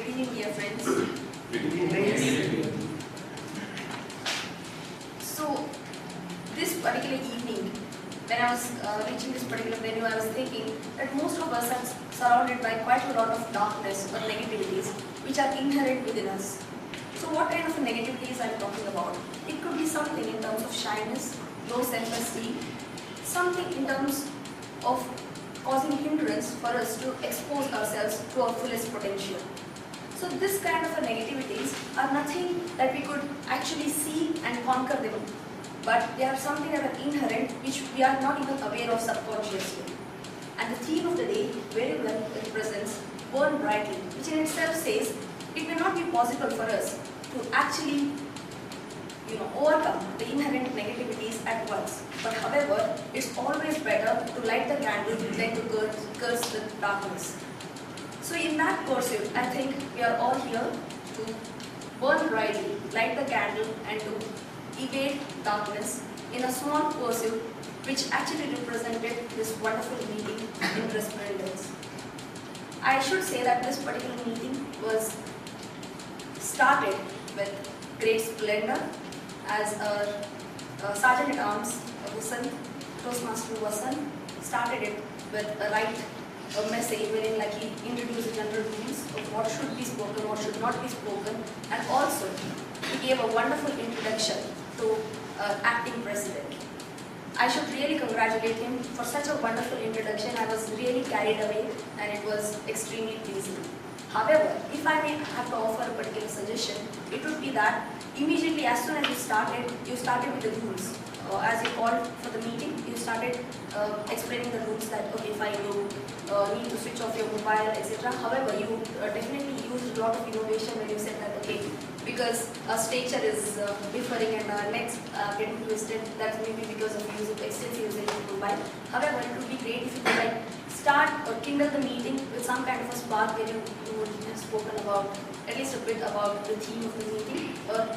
Good evening, dear friends. Good evening. So, this particular evening, when I was reaching this particular venue, I was thinking that most of us are surrounded by quite a lot of darkness or negativities which are inherent within us. So, what kind of negativities I'm talking about? It could be something in terms of shyness, low self-esteem, something in terms of causing hindrance for us to expose ourselves to our fullest potential. So this kind of negativities are nothing that we could actually see and conquer them, but they are something that are inherent which we are not even aware of subconsciously. And the theme of the day very well represents burn brightly, which in itself says it may not be possible for us to actually overcome the inherent negativities at once. But however, it's always better to light the candle than to curse the darkness. So in that pursuit, I think we are all here to burn brightly, light the candle and to evade darkness in a small pursuit which actually represented this wonderful meeting in resplendence. I should say that this particular meeting was started with great splendor as a Sergeant at Arms, Vasan, Toastmaster Vasan, started it with a message wherein he introduced the general rules of what should be spoken, what should not be spoken, and also he gave a wonderful introduction to acting president. I should really congratulate him for such a wonderful introduction. I was really carried away and it was extremely pleasing. However, if I may have to offer a particular suggestion, it would be that immediately as soon as you started with the rules. As you called for the meeting, you started explaining the rules that, okay, fine, you need to switch off your mobile, etc. However, you definitely used a lot of innovation when you said that, okay, because our stature is differing and our necks are getting twisted, that may be because of extensive usage of mobile. However, it would be great if you could start or kindle the meeting with some kind of a spark where you would have spoken about, at least a bit about the theme of the meeting, or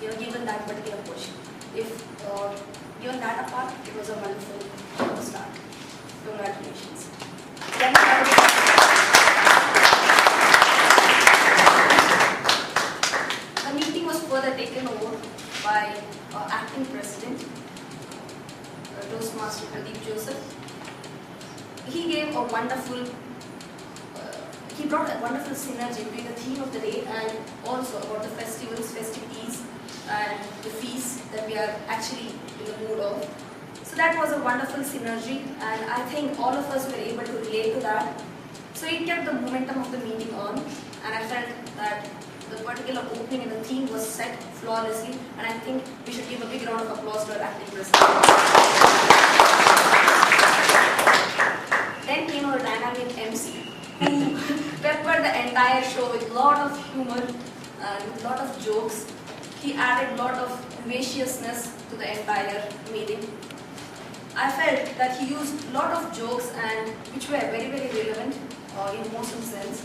given that particular portion. If given that apart, it was a wonderful start. Congratulations. The meeting was further taken over by acting president, Toastmaster Pradeep Joseph. He gave a wonderful, he brought a wonderful synergy between the theme of the day and also about the festivals, festivities, and the feasts that we are actually in the mood of. So that was a wonderful synergy, and I think all of us were able to relate to that. So it kept the momentum of the meeting on, and I felt that the particular opening and the theme was set flawlessly, and I think we should give a big round of applause to our acting president. Then came our dynamic MC, who peppered the entire show with a lot of humor and with a lot of jokes. He added a lot of vivaciousness to the entire meeting. I felt that he used a lot of jokes and which were very, very relevant in most of the sense.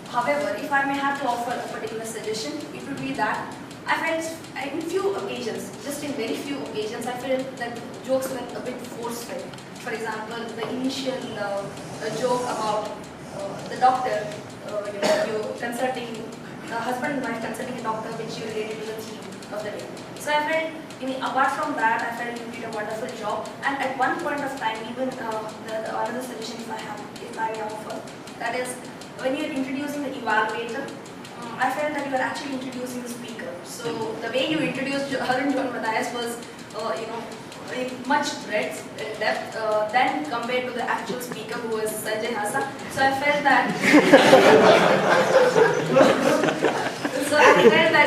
However, if I may have to offer a particular suggestion, it would be that I felt in few occasions, just in very few occasions, I felt that jokes were a bit forceful. For example, the initial joke about the doctor, you consulting, husband and wife consulting a doctor, which you related to the theme of the day. So I felt, apart from that, I felt you did a wonderful job. And at one point of time, even the other suggestion if I offer, that is, when you're introducing the evaluator, I felt that you were actually introducing the speaker. So the way you introduced Harun John Matthias was, much breadth and depth than compared to the actual speaker who was Sanjay Hasa. So I felt that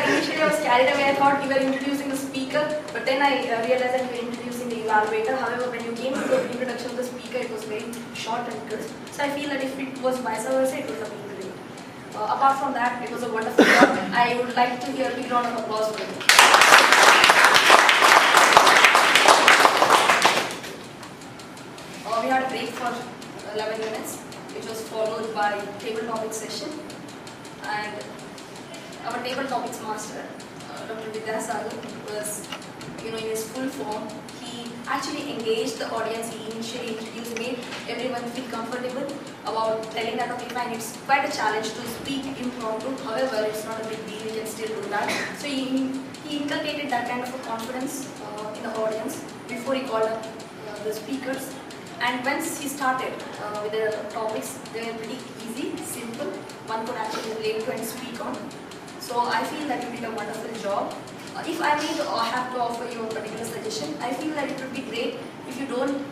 initially I was carried away. I thought you were introducing the speaker, but then I realized that you were introducing the evaluator. However, when you came to the introduction of the speaker, it was very short and crisp. So I feel that if it was vice versa, it would have been great. Apart from that, it was a wonderful job. I would like to hear a big round of applause for it. We had a break for 11 minutes, which was followed by table topic session. And our table topics master, Dr. Vidyasagar, was, in his full form. He actually engaged the audience. He initially introduced, made everyone feel comfortable, about telling that, okay, fine, it's quite a challenge to speak impromptu. However, it's not a big deal, you can still do that. So he inculcated that kind of a confidence in the audience before he called up the speakers. And once he started with the topics, they were pretty easy, simple. One could actually relate to and speak on. So I feel that you did a wonderful job. If I need to have to offer you a particular suggestion, I feel that it would be great if you don't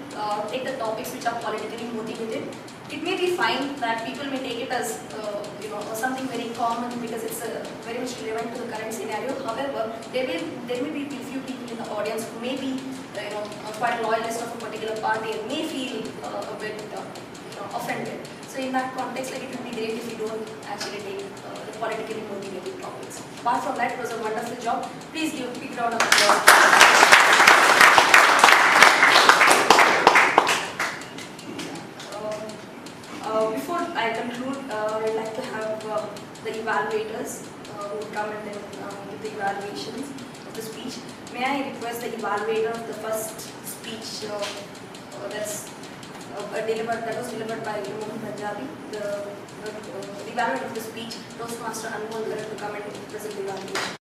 take the topics which are politically motivated. It may be fine that people may take it as something very common because it's very much relevant to the current scenario. However, there may be a few people in the audience who may be quite loyalist of a particular party and may feel a bit offended. So in that context, like, it would be great if you don't actually take the politically motivated topics. Apart from that, it was a wonderful job. Please give a big round of applause. Before I conclude, I'd like to have the evaluators who will come and then give the evaluations of the speech. May I request the evaluator of the first speech that was delivered by Mohan Punjabi, the evaluator of the speech, Toastmaster Anmol Garan, to come and present the evaluation.